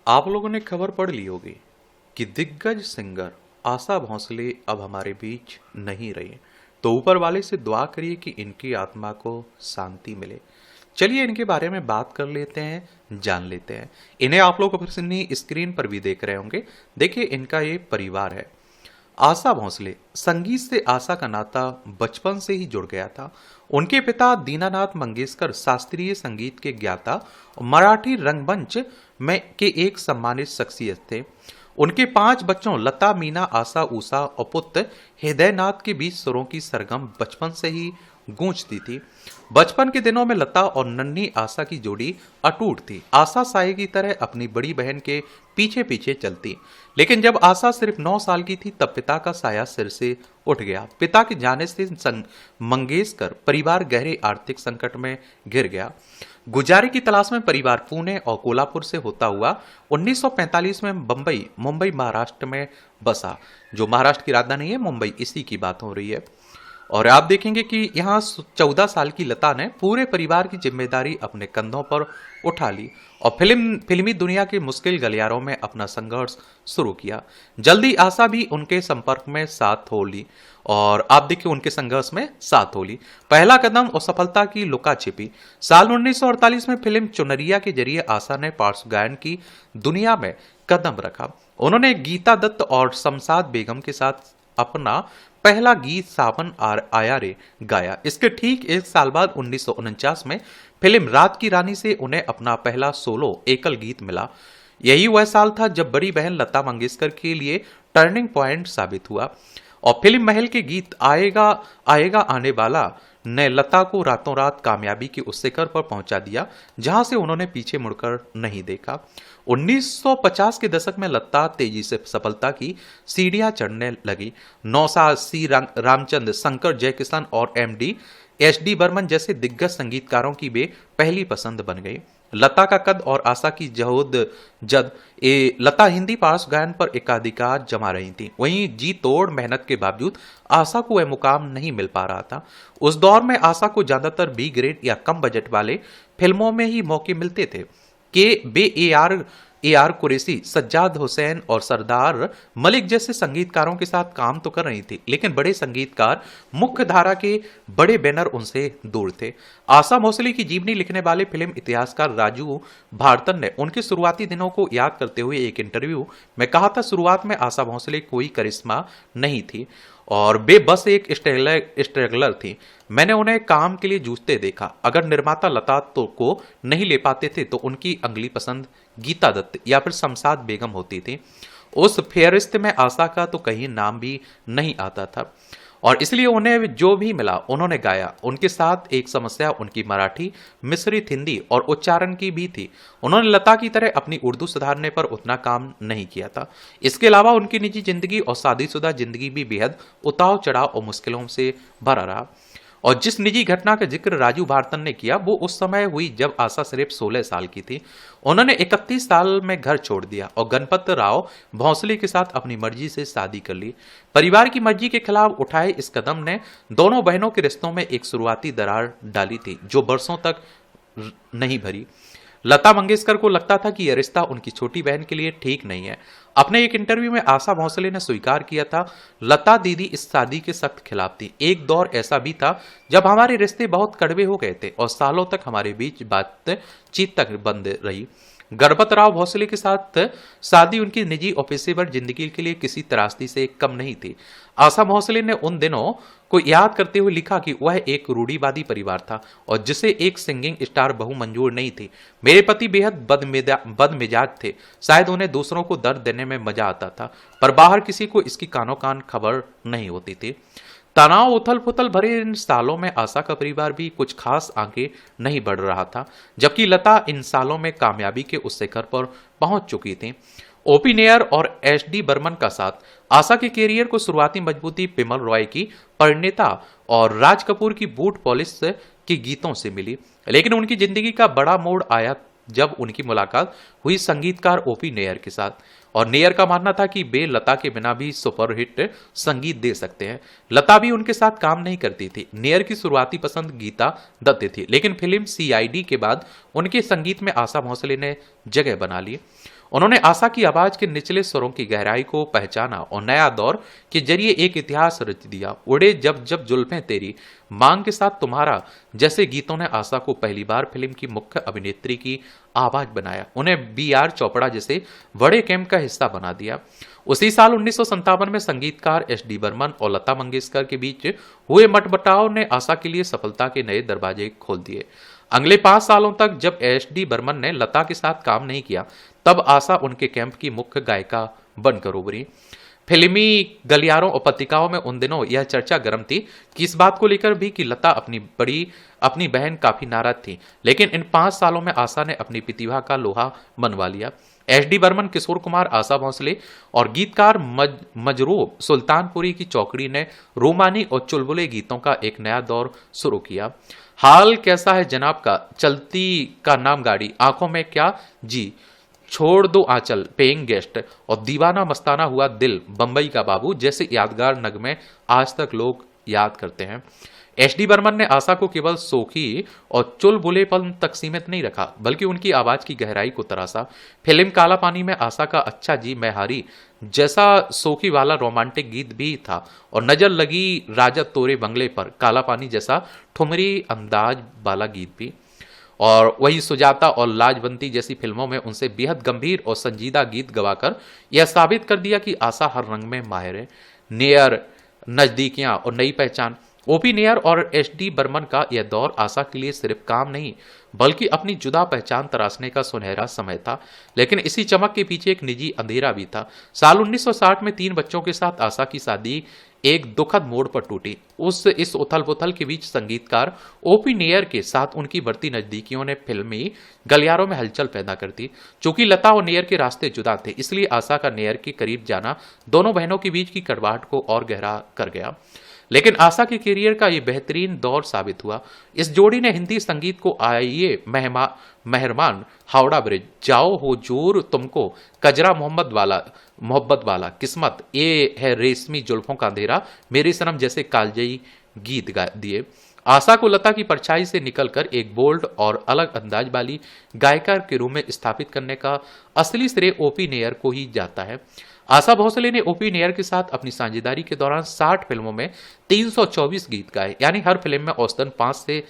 आप लोगों ने खबर पढ़ ली होगी कि दिग्गज सिंगर आशा भोसले अब हमारे बीच नहीं रही। तो ऊपर वाले से दुआ करिए कि इनकी आत्मा को शांति मिले। चलिए इनके बारे में बात कर लेते हैं, जान लेते हैं। इन्हें आप लोग अपनी स्क्रीन पर भी देख रहे होंगे। देखिए इनका ये परिवार है। आशा भोसले, संगीत से आशा का नाता बचपन से ही जुड़ गया था। उनके पिता दीनानाथ मंगेशकर शास्त्रीय संगीत के ज्ञाता और मराठी रंगमंच में के एक सम्मानित शख्सियत थे। उनके 5 बच्चों लता, मीना, आशा, उषा और पुत्र हृदयनाथ के बीच सुरों की सरगम बचपन से ही गूंजती थी। बचपन के दिनों में लता और नन्ही आशा की जोड़ी अटूट थी। आशा साये की तरह अपनी बड़ी बहन के पीछे पीछे चलती, लेकिन जब आशा सिर्फ 9 साल की थी तब पिता का साया सिर से उठ गया। पिता के जाने से मंगेशकर परिवार गहरे आर्थिक संकट में घिर गया। गुजारे की तलाश में परिवार पुणे और कोल्हापुर से होता हुआ 1945 में मुंबई महाराष्ट्र में बसा। जो महाराष्ट्र की राजधानी है मुंबई, इसी की बात हो रही है। और आप देखेंगे कि यहाँ 14 साल की लता ने पूरे परिवार की जिम्मेदारी अपने कंधों पर उठा ली और फिल्मी दुनिया के मुश्किल गलियारों में अपना संघर्ष शुरू किया। जल्दी आशा भी उनके संपर्क में साथ हो ली और आप देखिए उनके संघर्ष में साथ हो ली। पहला कदम और सफलता की लुका छिपी। साल 1948 में फिल्म चुनरिया के जरिए आशा ने पार्श्व गायन की दुनिया में कदम रखा। उन्होंने गीता दत्त और शमशाद बेगम के साथ अपना पहला गीत सावन आया रे गाया। इसके ठीक 1 साल बाद 1949 में फिल्म रात की रानी से उन्हें अपना पहला सोलो एकल गीत मिला। यही वह साल था जब बड़ी बहन लता मंगेशकर के लिए टर्निंग पॉइंट साबित हुआ और फिल्म महल के गीत आएगा आएगा आने वाला ने लता को रातों रात कामयाबी के उस शिखर पर पहुंचा दिया जहां से उन्होंने पीछे मुड़कर नहीं देखा। 1950 के दशक में लता तेजी से सफलता की सीढ़ियां चढ़ने लगी। नौशाद, सी रामचंद्र, शंकर जयकिशन और एस डी बर्मन जैसे दिग्गज संगीतकारों की वे पहली पसंद बन गई। लता का कद और आशा की लता हिंदी पार्श्व गायन पर एकाधिकार जमा रही थी। वहीं जी तोड़ मेहनत के बावजूद आशा को वह मुकाम नहीं मिल पा रहा था। उस दौर में आशा को ज्यादातर बी ग्रेड या कम बजट वाले फिल्मों में ही मौके मिलते थे। ए आर कुरैशी, सज्जाद हुसैन और सरदार मलिक जैसे संगीतकारों के साथ काम तो कर रही थी, लेकिन बड़े संगीतकार मुख्य धारा के बड़े बैनर उनसे दूर थे। आशा भोसले की जीवनी लिखने वाले फिल्म इतिहासकार राजू भारतन ने उनके शुरुआती दिनों को याद करते हुए एक इंटरव्यू में कहा था, शुरुआत में आशा भोसले कोई करिश्मा नहीं थी और वे बस एक स्ट्रगलर थी। मैंने उन्हें काम के लिए जूझते देखा। अगर निर्माता लता को नहीं ले पाते थे तो उनकी अगली पसंद गीता दत्त या फिर शमशाद बेगम होती थी। उस फेहरिस्त में आशा का तो कहीं नाम भी नहीं आता था और इसलिए उन्हें जो भी मिला उन्होंने गाया। उनके साथ एक समस्या उनकी मराठी, मिश्रित हिंदी और उच्चारण की भी थी। उन्होंने लता की तरह अपनी उर्दू सुधारने पर उतना काम नहीं किया था। इसके अलावा उनकी निजी जिंदगी और शादीशुदा जिंदगी भी बेहद उतार चढ़ाव और मुश्किलों से भरा रहा। और जिस निजी घटना का जिक्र राजू भारतन ने किया वो उस समय हुई जब आशा सिर्फ 16 साल की थी। उन्होंने 31 साल में घर छोड़ दिया और गणपत राव भोसले के साथ अपनी मर्जी से शादी कर ली। परिवार की मर्जी के खिलाफ उठाए इस कदम ने दोनों बहनों के रिश्तों में एक शुरुआती दरार डाली थी जो बरसों तक नहीं भरी। लता मंगेशकर को लगता था कि यह रिश्ता उनकी छोटी बहन के लिए ठीक नहीं है। अपने एक इंटरव्यू में आशा भोसले ने स्वीकार किया था, लता दीदी इस शादी के सख्त खिलाफ थी। एक दौर ऐसा भी था जब हमारे रिश्ते बहुत कड़वे हो गए थे और सालों तक हमारे बीच बातचीत तक बंद रही। गणपत राव भोसले के साथ शादी उनकी निजी और पेशेवर जिंदगी के लिए किसी त्रासदी से कम नहीं थी। आशा भोसले ने उन दिनों को याद करते हुए लिखा कि वह एक रूढ़िवादी परिवार था और जिसे एक सिंगिंग स्टार बहू मंजूर नहीं थी। मेरे पति बेहद बदमिजाज थे। शायद उन्हें दूसरों को दर्द देने में मजा आता था, पर बाहर किसी को इसकी कानों कान खबर नहीं होती थी। तनाव उथल पुथल भरे इन सालों में आशा का परिवार भी कुछ खास आगे नहीं बढ़ रहा था, जबकि लता इन सालों में कामयाबी के उस शिखर पर पहुंच चुकी थी। ओपी नेयर और एस डी बर्मन का साथ आशा के कैरियर को शुरुआती मजबूती बिमल रॉय की परिणीता और राज कपूर की बूट पॉलिश के गीतों से मिली, लेकिन उनकी जिंदगी का बड़ा मोड़ आया जब उनकी मुलाकात हुई संगीतकार ओपी नेयर के साथ। और नेयर का मानना था कि वे लता के बिना भी सुपरहिट संगीत दे सकते हैं। लता भी उनके साथ काम नहीं करती थी। नेयर की शुरुआती पसंद गीता दत्त थी, लेकिन फिल्म CID के बाद उनके संगीत में आशा भोसले ने जगह बना ली। उन्होंने आशा की आवाज के निचले स्वरों की गहराई को पहचाना और नया दौर के जरिए एक इतिहास रच दिया। उड़े जब जब जुल्फें तेरी, मांग के साथ तुम्हारा जैसे गीतों ने आशा को पहली बार फिल्म की मुख्य अभिनेत्री की आवाज बनाया, उन्हें बी.आर. चोपड़ा जैसे बड़े कैंप का हिस्सा बना दिया। उसी साल 1957 में संगीतकार एस.डी. बर्मन और लता मंगेशकर के बीच हुए मतबटाव ने आशा के लिए सफलता के नए दरवाजे खोल दिए। अगले 5 सालों तक जब एस.डी. बर्मन ने लता के साथ काम नहीं किया, तब आशा उनके कैंप की मुख्य गायिका बनकर उभरी। फिल्मी गलियारों और पत्रिकाओं में उन दिनों यह चर्चा गर्म थी कि इस बात को लेकर भी कि लता अपनी बहन काफी नाराज थी, लेकिन इन 5 सालों में आशा ने अपनी प्रतिभा का लोहा मनवा लिया। एस.डी. बर्मन, किशोर कुमार, आशा भोसले और गीतकार मजरूब सुल्तानपुरी की चौकड़ी ने रोमानी और चुलबुले गीतों का एक नया दौर शुरू किया। हाल कैसा है जनाब का, चलती का नाम गाड़ी, आंखों में क्या जी, छोड़ दो आंचल, पेइंग गेस्ट और दीवाना मस्ताना हुआ दिल, बंबई का बाबू जैसे यादगार नगमे आज तक लोग याद करते हैं। एस.डी. बर्मन ने आशा को केवल सोखी और चुलबुलेपन तक सीमित नहीं रखा, बल्कि उनकी आवाज की गहराई को तराशा। फिल्म काला पानी में आशा का अच्छा जी मैं हारी जैसा सोखी वाला रोमांटिक गीत भी था, और नजर लगी राजा तोरे बंगले पर काला पानी जैसा ठुमरी अंदाज वाला गीत भी। और वही सुजाता और लाजवंती जैसी फिल्मों में उनसे बेहद गंभीर और संजीदा गीत गवाकर यह साबित कर दिया कि आशा हर रंग में माहिर है। नेयर, नजदीकियां और नई पहचान, ओपी नेयर और एस.डी. बर्मन का यह दौर आशा के लिए सिर्फ काम नहीं, बल्कि अपनी जुदा पहचान तराशने का सुनहरा समय था। लेकिन इसी चमक के पीछे एक निजी अंधेरा भी था। साल 1960 में 3 बच्चों के साथ आशा की शादी एक दुखद मोड़ पर टूटी। इस उथल पुथल के बीच संगीतकार ओपी नेयर के साथ उनकी बढ़ती नजदीकियों ने फिल्मी गलियारों में हलचल पैदा कर दी। चूंकि लता और नेयर के रास्ते जुदा थे, इसलिए आशा का नेयर के करीब जाना दोनों बहनों के बीच की कड़वाहट को और गहरा कर गया। लेकिन आशा के करियर का यह बेहतरीन दौर साबित हुआ। इस जोड़ी ने हिंदी संगीत को आइए मेहरबान, हावड़ा ब्रिज, जाओ हो जोर तुमको, कजरा मोहब्बत वाला, किस्मत, ये है रेशमी जुल्फों का अंधेरा, मेरे सनम जैसे कालजयी गीत गा दिए। आशा को लता की परछाई से निकलकर एक बोल्ड और अलग अंदाज वाली गायिका के रूप में स्थापित करने का असली श्रेय ओपी नेयर को ही जाता है। आशा भोसले ने ओपी नेयर के साथ अपनी साझेदारी के दौरान 60 फिल्मों में 324 गीत गाए, यानी हर फिल्म में औसतन 5 से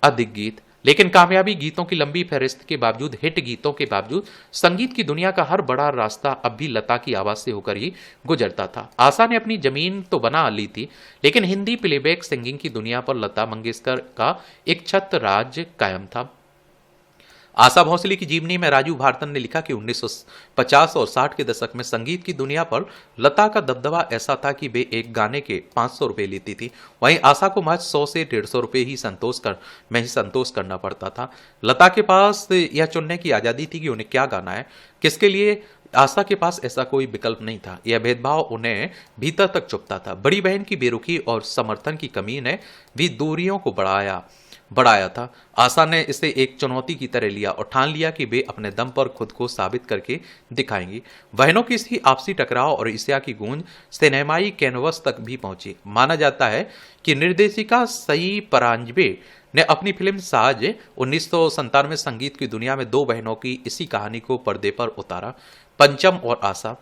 अधिक गीत। लेकिन कामयाबी गीतों की लंबी फहरिस्त के बावजूद, हिट गीतों के बावजूद, संगीत की दुनिया का हर बड़ा रास्ता अब भी लता की आवाज से होकर ही गुजरता था। आशा ने अपनी जमीन तो बना ली थी, लेकिन हिंदी प्लेबैक सिंगिंग की दुनिया पर लता मंगेशकर का एक छत्र राज कायम था। आशा भोसले की जीवनी में राजू भारतन ने लिखा कि 1950 और 60 के दशक में संगीत की दुनिया पर लता का दबदबा ऐसा था कि वे एक गाने के 500 रुपए लेती थी, वहीं आशा को महज 100 से 150 रुपए ही संतोष करना पड़ता था। लता के पास यह चुनने की आजादी थी कि उन्हें क्या गाना है, किसके लिए। आशा के पास ऐसा कोई विकल्प नहीं था। यह भेदभाव उन्हें भीतर तक चुभता था। बड़ी बहन की बेरुखी और समर्थन की कमी ने भी दूरियों को बढ़ाया था। आशा ने इसे एक चुनौती की तरह लिया और ठान लिया कि वे अपने दम पर खुद को साबित करके दिखाएंगी। बहनों की इसी आपसी टकराव और ईर्ष्या की गूंज सिनेमाई कैनवस तक भी पहुंची। माना जाता है कि निर्देशिका सई परांजपे ने अपनी फिल्म साज 1997 में संगीत की दुनिया में 2 बहनों की इसी कहानी को पर्दे पर उतारा, पंचम और आशा।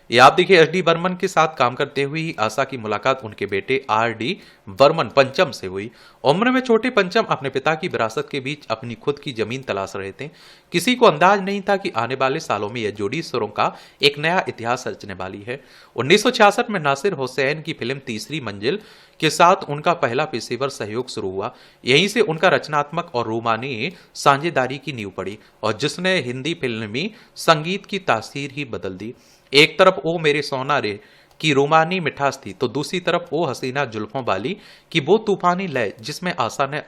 ये आप देखिए, एस.डी. बर्मन के साथ काम करते हुए ही आशा की मुलाकात उनके बेटे आर.डी. बर्मन पंचम से हुई। उम्र में छोटे पंचम अपने पिता की विरासत के बीच अपनी खुद की जमीन तलाश रहे थे। किसी को अंदाज नहीं था कि आने वाले सालों में यह जोड़ी सुरों का एक नया इतिहास रचने वाली है। 1966 में नासिर हुसैन की फिल्म तीसरी मंजिल के साथ उनका पहला पेशेवर सहयोग शुरू हुआ। यहीं से उनका रचनात्मक और रोमानी साझेदारी की नींव पड़ी, और जिसने हिंदी फिल्मी संगीत की तासीर ही बदल दी। एक तरफ ओ मेरे सोना रे की रोमानी मिठास थी, तो दूसरी तरफ ओ हसीना जुल्फों वाली की वो तूफानी लय जिसमें आशा ने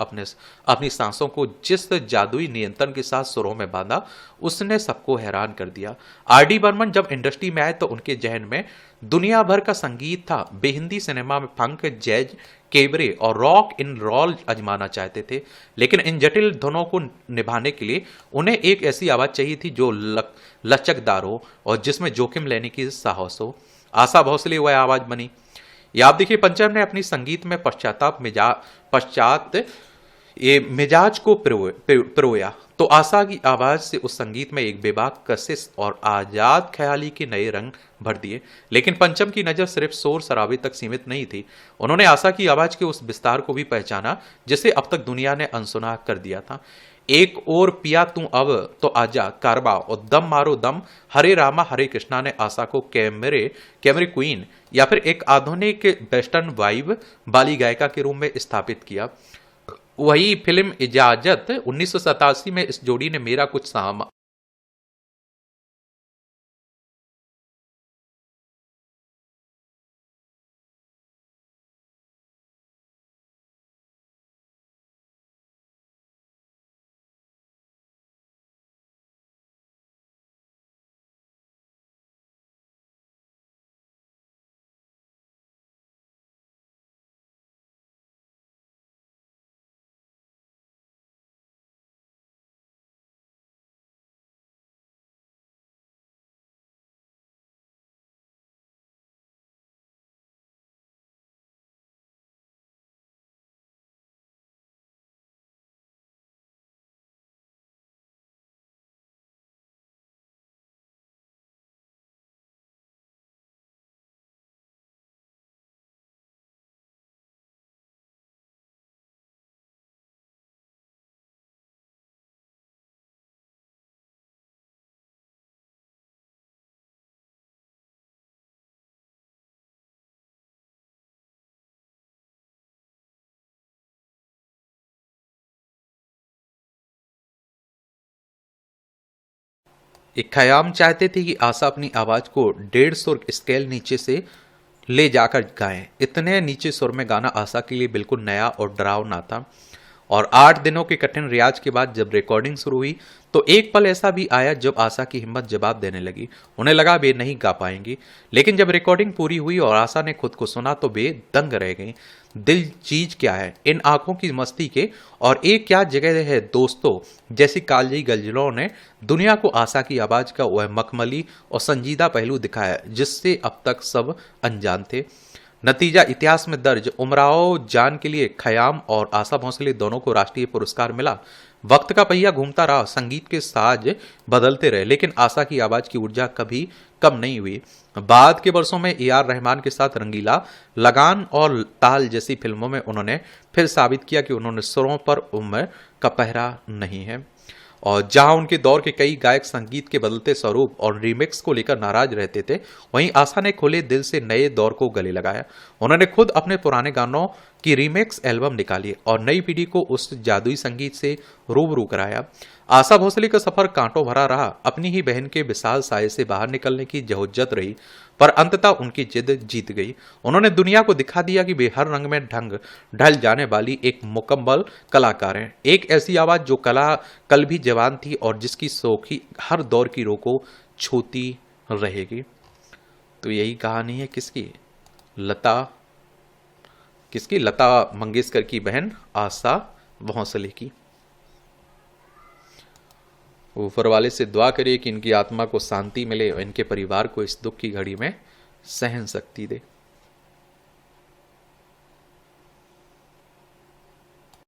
अपनी सांसों को जिस जादुई नियंत्रण के साथ सुरों में बांधा, उसने सबको हैरान कर दिया। आर.डी. बर्मन जब इंडस्ट्री में आए तो उनके जहन में दुनिया भर का संगीत था। वे हिंदी सिनेमा में फंक, जैज, केबरे और रॉक इन रोल आजमाना चाहते थे, लेकिन इन जटिल धुनों को निभाने के लिए उन्हें एक ऐसी आवाज चाहिए थी जो लचकदार हो और जिसमें जोखिम लेने की साहस हो। आशा भोसले वह आवाज बनी। ये आप देखिए, पंचम ने अपनी संगीत में पश्चात ये मिजाज को पिरोया तो तो आशा की आवाज से उस संगीत में एक बेबाक कशिश और आजाद ख्याली के नए रंग भर दिए। लेकिन पंचम की नजर सिर्फ शोर शराबे तक सीमित नहीं थी। उन्होंने आशा की आवाज के उस विस्तार को भी पहचाना जिसे अब तक दुनिया ने अनसुना कर दिया था। एक और पिया तू अब तो आजा कारबा और दम मारो दम हरे रामा हरे कृष्णा ने आशा को कैमरे कैमरे क्वीन या फिर एक आधुनिक वेस्टर्न वाइब वाली गायिका के रूप में स्थापित किया। वही फिल्म इजाजत 1987 में इस जोड़ी ने मेरा कुछ साम एक खयाम चाहते थे कि आशा अपनी आवाज को 150 सुर स्केल नीचे से ले जाकर गाएं। इतने नीचे सुर में गाना आशा के लिए बिल्कुल नया और डरावना था। और 8 दिनों के कठिन रियाज के बाद जब रिकॉर्डिंग शुरू हुई तो एक पल ऐसा भी आया जब आशा की हिम्मत जवाब देने लगी। उन्हें लगा वे नहीं गा पाएंगी, लेकिन जब रिकॉर्डिंग पूरी हुई और आशा ने खुद को सुना तो वे दंग रह गईं। दिल चीज क्या है, इन आंखों की मस्ती के और एक क्या जगह है दोस्तों जैसी कालजयी गजलों ने दुनिया को आशा की आवाज का वह मखमली और संजीदा पहलू दिखाया जिससे अब तक सब अनजान थे। नतीजा इतिहास में दर्ज, उमराव जान के लिए खयाम और आशा भोसले दोनों को राष्ट्रीय पुरस्कार मिला। वक्त का पहिया घूमता रहा, संगीत के साज बदलते रहे, लेकिन आशा की आवाज की ऊर्जा कभी कम नहीं हुई। बाद के वर्षों में ए आर रहमान के साथ रंगीला, लगान और ताल जैसी फिल्मों में उन्होंने फिर साबित किया कि उन्होंने सुरों पर उम्र का पहरा नहीं है। और जहां उनके दौर के कई गायक संगीत के बदलते स्वरूप और रीमिक्स को लेकर नाराज रहते थे, वहीं आशा ने खुले दिल से नए दौर को गले लगाया। उन्होंने खुद अपने पुराने गानों की रीमिक्स एल्बम निकाली और नई पीढ़ी को उस जादुई संगीत से रूबरू कराया। आशा भोसले का सफर कांटों भरा रहा, अपनी ही बहन के विशाल साये से बाहर निकलने की जहुज्जत रही, पर अंततः उनकी जिद जीत गई। उन्होंने दुनिया को दिखा दिया कि वे हर रंग में ढल जाने वाली एक मुकम्मल कलाकार हैं। एक ऐसी आवाज जो कल भी जवान थी और जिसकी सोखी हर दौर की रूह को छूती रहेगी। तो यही कहानी है किसकी लता मंगेशकर की बहन आशा भोसले की। ऊपर वाले से दुआ करिए कि इनकी आत्मा को शांति मिले और इनके परिवार को इस दुख की घड़ी में सहन शक्ति दे।